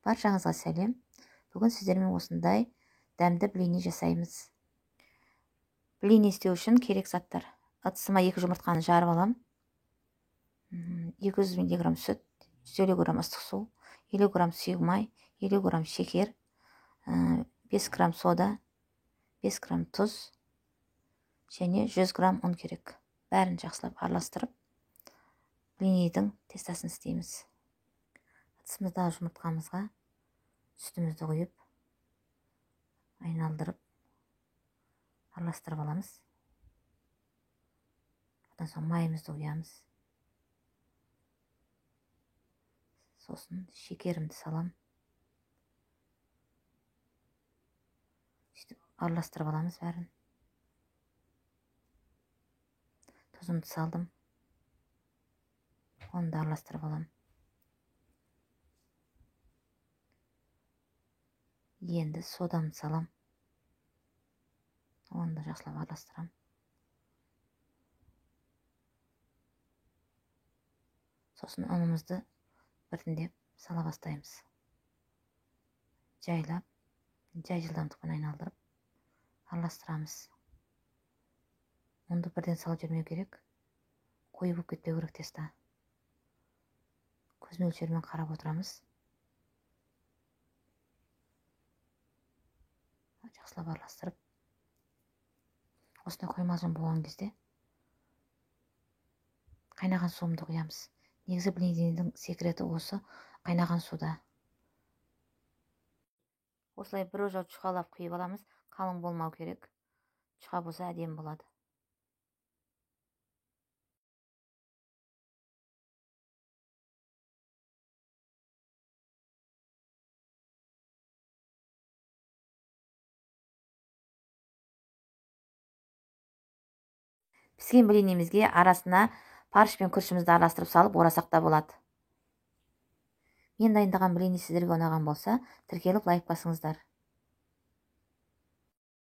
Баршаңызға сәлем. Бүгін сіздермен осындай дәмді блини жасаймыз. Блини істеу үшін керек заттар. Ыдысыма 2 жұмыртқаны жарып алам. 200 мг сүт, 150 г ыстық су, 50 г сұйық май, 50 г шекер, 5 г сода, 5 г тұз және 100 г ұн керек. Бәрін жақсылап араластырып, блинидің тестасын істейміз. Ыдысымыздағы жұмыртқамызға сүтімізді құйып, айналдырып, араластырып аламыз. Одан соң майымызды құямыз. Сосын шекерімді салам. Сөйтіп араластырып аламыз бәрін. Тұзымды салдым. Оны да араластырып алам. Енді содамды салам. Оны да жақсылап араластырам. Сосын ұнымызды біртіндеп сала бастаймыз. Жайлап, жай жылдамдықпен айналдырып, араластырамыз. Ұнды бірден салып жүрмеу керек. Қою болып кетпеу керек теста. Көз мөлшерімен қарап отырамыз. Жақсылап араластырып, осындай қоймалжың болған кезде қайнаған суымды құямыз. Негізі блинидің секреті осы қайнаған суда. Осылай бір ожау чұқалап құйып аламыз. Қалың болмау керек. Чұқа болса әдемі болады. Піскен блинимізге арасына фарш пен күрішімізді араластырып салып орасақ та болады. Мен дайындаған блини сіздерге ұнаған болса, тіркеліп лайк басыңыздар.